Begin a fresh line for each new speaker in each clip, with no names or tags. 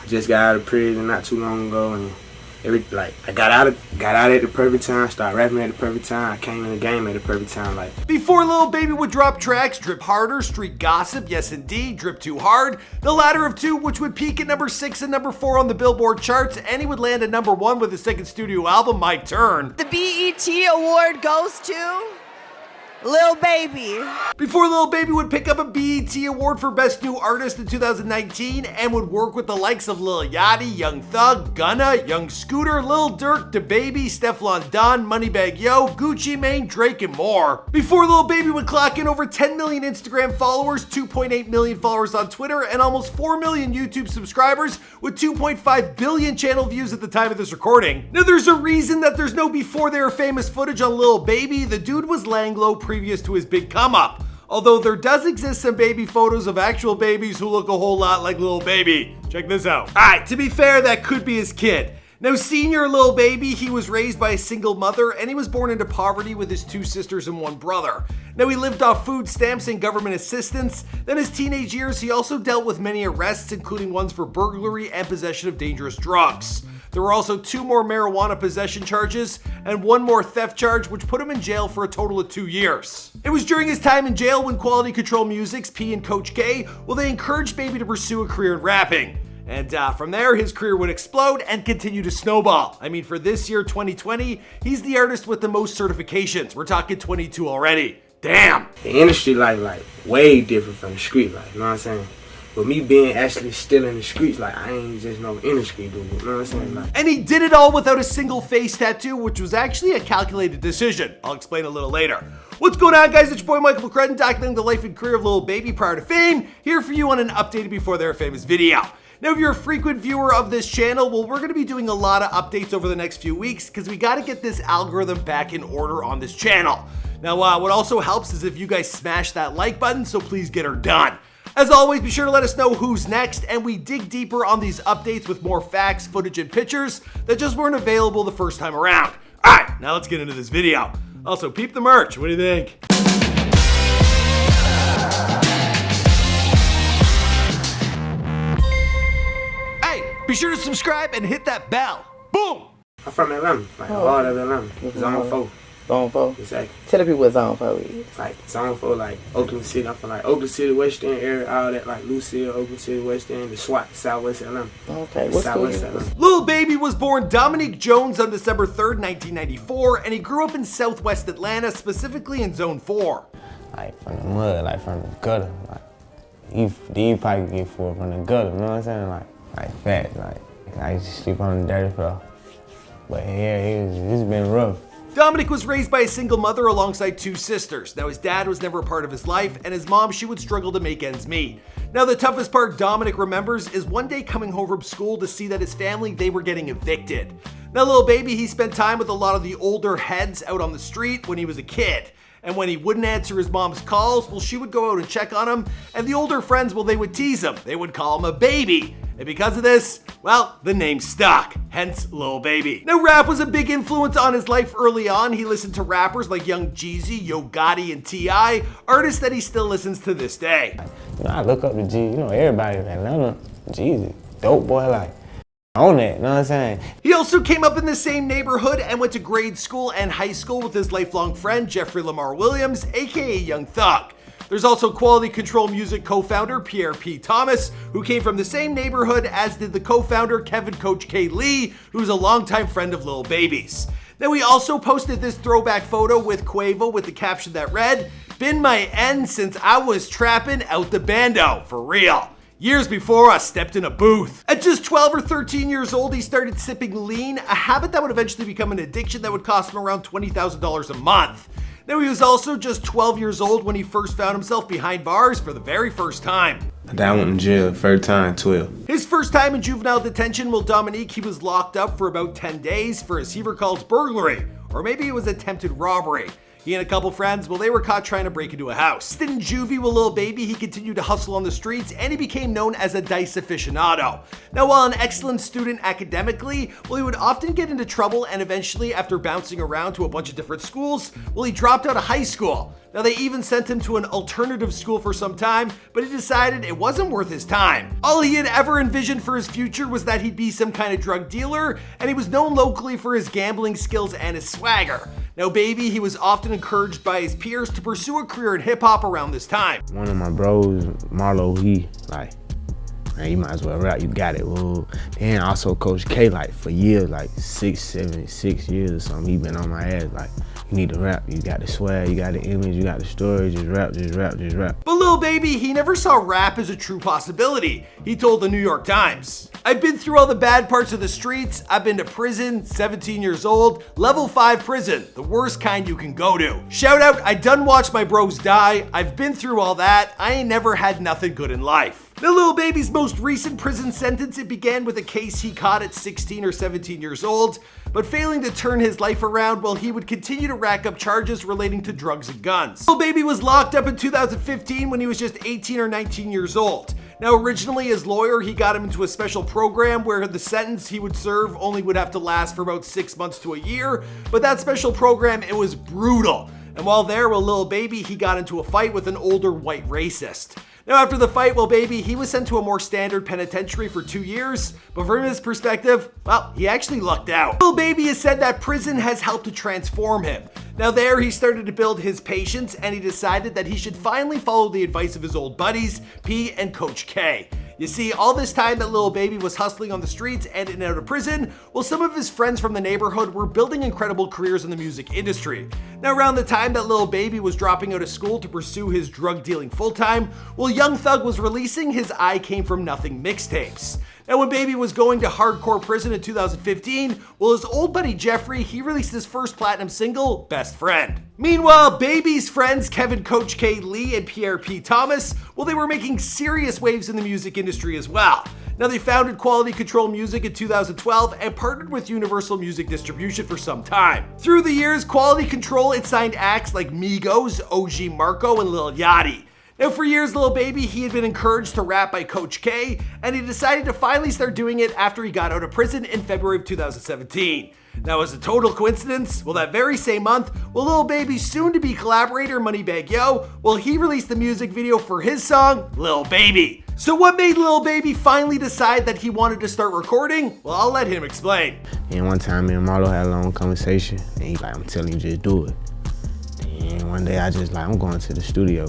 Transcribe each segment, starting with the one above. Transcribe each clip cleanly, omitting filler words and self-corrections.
I just got out of prison not too long ago, and I got out at the perfect time, started rapping at the perfect time, I came in the game at the perfect time. Like
before Lil Baby would drop tracks, Drip Harder, Street Gossip, Yes Indeed, Drip Too Hard, the latter of two, which would peak at number 6 and number 4 on the Billboard charts, and he would land at number 1 with his second studio album, My Turn.
The BET award goes to Lil Baby.
Before Lil Baby would pick up a BET award for Best New Artist in 2019 and would work with the likes of Lil Yachty, Young Thug, Gunna, Young Scooter, Lil Durk, DaBaby, Stefflon Don, Moneybagg Yo, Gucci Mane, Drake, and more. Before Lil Baby would clock in over 10 million Instagram followers, 2.8 million followers on Twitter, and almost 4 million YouTube subscribers with 2.5 billion channel views at the time of this recording. Now there's a reason that there's no Before They Were Famous footage on Lil Baby. The dude was laying low previous to his big come up. Although there does exist some baby photos of actual babies who look a whole lot like Lil Baby. Check this out. Alright, to be fair, that could be his kid. Now, senior Lil Baby, he was raised by a single mother and he was born into poverty with his 2 sisters and 1 brother. Now, he lived off food stamps and government assistance. Then his teenage years, he also dealt with many arrests, including ones for burglary and possession of dangerous drugs. There were also 2 more marijuana possession charges and 1 more theft charge, which put him in jail for a total of 2 years. It was during his time in jail when Quality Control Music's P and Coach K, well, they encouraged Baby to pursue a career in rapping. And from there, his career would explode and continue to snowball. I mean, for this year, 2020, he's the artist with the most certifications. We're talking 22 already. Damn.
the industry like way different from the street, like, you know what I'm saying? But me being actually still in the streets, like, I ain't just no industry dude, you know what I'm saying? Like,
and he did it all without a single face tattoo, which was actually a calculated decision. I'll explain a little later. What's going on, guys? It's your boy Michael McCrudden, documenting the life and career of Lil Baby prior to fame, here for you on an updated Before They Were Famous video. Now, if you're a frequent viewer of this channel, well, we're gonna be doing a lot of updates over the next few weeks because we gotta get this algorithm back in order on this channel. Now, what also helps is if you guys smash that like button, so please get her done. As always, be sure to let us know who's next, and we dig deeper on these updates with more facts, footage, and pictures that just weren't available the first time around. All right, now let's get into this video. Also, peep the merch. What do you think? Hey, be sure to subscribe and hit that bell. Boom!
I'm from Atlanta, like, all of Atlanta. Zone 4.
Zone 4?
Exactly.
Tell the people what Zone 4 is.
Like, Zone 4, like, Oakland City. I'm from, like, Oakland City, West End area, all that, like, Lucille, Oakland City, West End, the SWAT, Southwest Atlanta.
Okay, what's
Southwest Atlanta.
Lil Baby was born Dominique Jones on December 3rd, 1994, and he grew up in Southwest Atlanta, specifically in Zone 4.
Like, from the mud, like, from the gutter. Like, you probably get food from the gutter, you know what I'm saying? Like fat, like, I used to sleep on the dirty floor. But yeah, it's been rough.
Dominic was raised by a single mother alongside 2 sisters. Now, his dad was never a part of his life, and his mom, she would struggle to make ends meet. Now, the toughest part Dominic remembers is one day coming home from school to see that his family, they were getting evicted. Now, Lil Baby, he spent time with a lot of the older heads out on the street when he was a kid. And when he wouldn't answer his mom's calls, well, she would go out and check on him, and the older friends, well, they would tease him. They would call him a baby. And because of this, well, the name stuck, hence Lil Baby. Now, rap was a big influence on his life early on. He listened to rappers like Young Jeezy, Yo Gotti, and T.I., artists that he still listens to this day.
You know, I look up to G, you know, everybody in Atlanta, Jeezy, dope boy, like, on that, you know what I'm saying?
He also came up in the same neighborhood and went to grade school and high school with his lifelong friend, Jeffrey Lamar Williams, aka Young Thug. There's also Quality Control Music co-founder Pierre P. Thomas, who came from the same neighborhood as did the co-founder Kevin Coach K. Lee, who's a longtime friend of Lil Baby's. Now, he also posted this throwback photo with Quavo with the caption that read, "Been my end since I was trapping out the bando, for real. Years before I stepped in a booth." At just 12 or 13 years old, he started sipping lean, a habit that would eventually become an addiction that would cost him around $20,000 a month. Now, he was also just 12 years old when he first found himself behind bars for the very first time.
I went in jail first time, 12.
His first time in juvenile detention, well, Dominique, he was locked up for about 10 days for, as he recalls, burglary, or maybe it was attempted robbery. He and a couple friends, well, they were caught trying to break into a house. Stint in juvie with Lil Baby, he continued to hustle on the streets and he became known as a dice aficionado. Now, while an excellent student academically, well, he would often get into trouble, and eventually, after bouncing around to a bunch of different schools, well, he dropped out of high school. Now, they even sent him to an alternative school for some time, but he decided it wasn't worth his time. All he had ever envisioned for his future was that he'd be some kind of drug dealer, and he was known locally for his gambling skills and his swagger. Now, Baby, he was often encouraged by his peers to pursue a career in hip-hop around this time.
One of my bros, Marlo, he like, man, you might as well rap, you got it. Well, and also Coach K, like for years, like 6 years or something, he been on my ass, like, you need to rap, you got the swag, you got the image, you got the story, just rap, just rap, just rap.
But Lil Baby, he never saw rap as a true possibility. He told the New York Times, "I've been through all the bad parts of the streets. I've been to prison, 17 years old, level 5 prison, the worst kind you can go to. Shout out, I done watched my bros die. I've been through all that. I ain't never had nothing good in life." Now, Lil Baby's most recent prison sentence, it began with a case he caught at 16 or 17 years old, but failing to turn his life around, well, he would continue to rack up charges relating to drugs and guns. Lil Baby was locked up in 2015 when he was just 18 or 19 years old. Now, originally, his lawyer, he got him into a special program where the sentence he would serve only would have to last for about 6 months to a year, but that special program, it was brutal. And while there, well, Lil Baby, he got into a fight with an older white racist. Now, after the fight, well, Baby, he was sent to a more standard penitentiary for 2 years, but from his perspective, well, he actually lucked out. Lil Baby has said that prison has helped to transform him. Now there, he started to build his patience, and he decided that he should finally follow the advice of his old buddies, P and Coach K. You see, all this time that Lil Baby was hustling on the streets and in and out of prison, well, some of his friends from the neighborhood were building incredible careers in the music industry. Now, around the time that Lil Baby was dropping out of school to pursue his drug dealing full-time, well, Young Thug was releasing his I Came From Nothing mixtapes. Now, when Baby was going to hardcore prison in 2015, well, his old buddy Jeffrey, he released his first platinum single, Best Friend. Meanwhile, Baby's friends Kevin Coach K. Lee and Pierre P. Thomas, well, they were making serious waves in the music industry as well. Now, they founded Quality Control Music in 2012 and partnered with Universal Music Distribution for some time. Through the years, Quality Control had signed acts like Migos, OG Marco, and Lil Yachty. Now, for years, Lil Baby, he had been encouraged to rap by Coach K, and he decided to finally start doing it after he got out of prison in February of 2017. Now, as a total coincidence, well, that very same month, well, Lil Baby's soon-to-be collaborator, Moneybagg Yo, well, he released the music video for his song, Lil Baby. So what made Lil Baby finally decide that he wanted to start recording? Well, I'll let him explain.
And one time, me and Marlo had a long conversation, and he's like, I'm telling you, just do it. And one day, I just like, I'm going to the studio.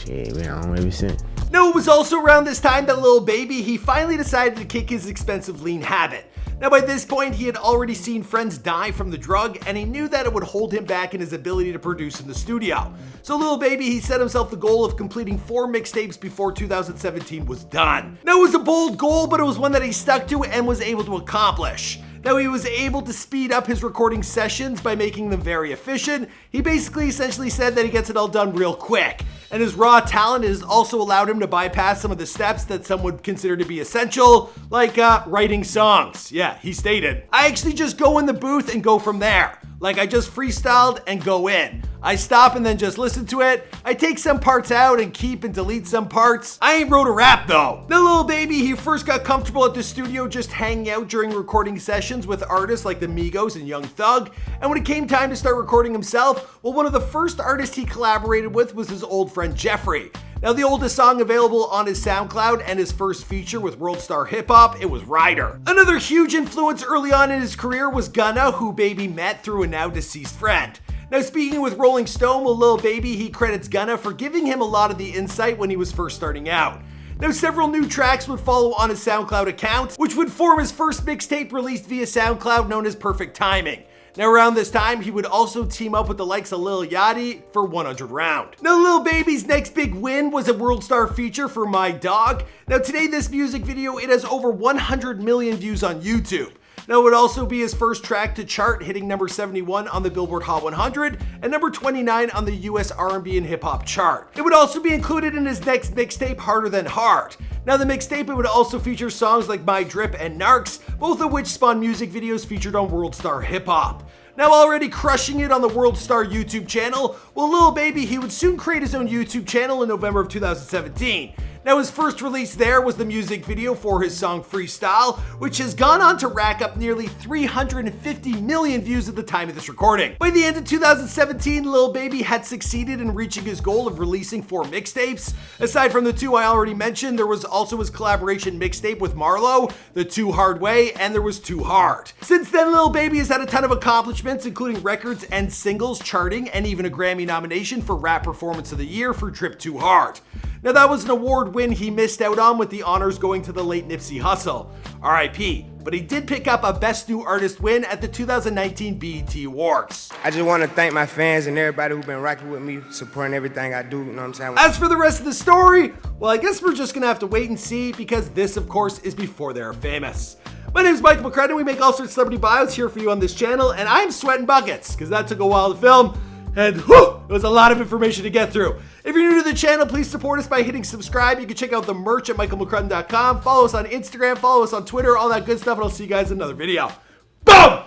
Yeah, been on ever since.
Now, it was also around this time that Lil Baby, he finally decided to kick his expensive lean habit. Now, by this point, he had already seen friends die from the drug, and he knew that it would hold him back in his ability to produce in the studio. So Lil Baby, he set himself the goal of completing 4 mixtapes before 2017 was done. Now, it was a bold goal, but it was one that he stuck to and was able to accomplish. Now, he was able to speed up his recording sessions by making them very efficient. He basically essentially said that he gets it all done real quick. And his raw talent has also allowed him to bypass some of the steps that some would consider to be essential, like writing songs. Yeah, he stated, I actually just go in the booth and go from there. Like, I just freestyled and go in. I stop and then just listen to it. I take some parts out and keep and delete some parts. I ain't wrote a rap though. Now, Lil Baby, he first got comfortable at the studio just hanging out during recording sessions with artists like the Migos and Young Thug. And when it came time to start recording himself, well, one of the first artists he collaborated with was his old friend Jeffrey. Now, the oldest song available on his SoundCloud and his first feature with World Star Hip Hop, it was Rider. Another huge influence early on in his career was Gunna, who Baby met through a now deceased friend. Now, speaking with Rolling Stone, well, Lil Baby, he credits Gunna for giving him a lot of the insight when he was first starting out. Now, several new tracks would follow on his SoundCloud account, which would form his first mixtape released via SoundCloud known as Perfect Timing. Now, around this time, he would also team up with the likes of Lil Yachty for 100 Round. Now, Lil Baby's next big win was a World Star feature for My Dog. Now, today, this music video, it has over 100 million views on YouTube. Now, it would also be his first track to chart, hitting number 71 on the Billboard Hot 100 and number 29 on the US R&B and hip hop chart. It would also be included in his next mixtape, Harder Than Hard. Now, the mixtape, it would also feature songs like My Drip and Narcs, both of which spawned music videos featured on World Star Hip Hop. Now already crushing it on the World Star YouTube channel, well, Lil Baby, he would soon create his own YouTube channel in November of 2017. Now his first release there was the music video for his song Freestyle, which has gone on to rack up nearly 350 million views at the time of this recording. By the end of 2017, Lil Baby had succeeded in reaching his goal of releasing 4 mixtapes. Aside from the 2 I already mentioned, there was also his collaboration mixtape with Marlo, The Too Hard Way, and there was Too Hard. Since then, Lil Baby has had a ton of accomplishments, including records and singles charting, and even a Grammy nomination for Rap Performance of the Year for Trip Too Hard. Now that was an award win he missed out on, with the honors going to the late Nipsey Hussle, RIP, but he did pick up a Best New Artist win at the 2019 BET Awards.
I just want to thank my fans and everybody who's been rocking with me, supporting everything I do, you know what I'm saying?
As for the rest of the story, well, I guess we're just gonna have to wait and see, because this, of course, is Before They Were Famous. My name is Michael McCrudden. We make all sorts of celebrity bios here for you on this channel, and I'm sweating buckets, because that took a while to film. And whew, it was a lot of information to get through. If you're new to the channel, please support us by hitting subscribe. You can check out the merch at michaelmccrudden.com. Follow us on Instagram, follow us on Twitter, all that good stuff, and I'll see you guys in another video. Boom!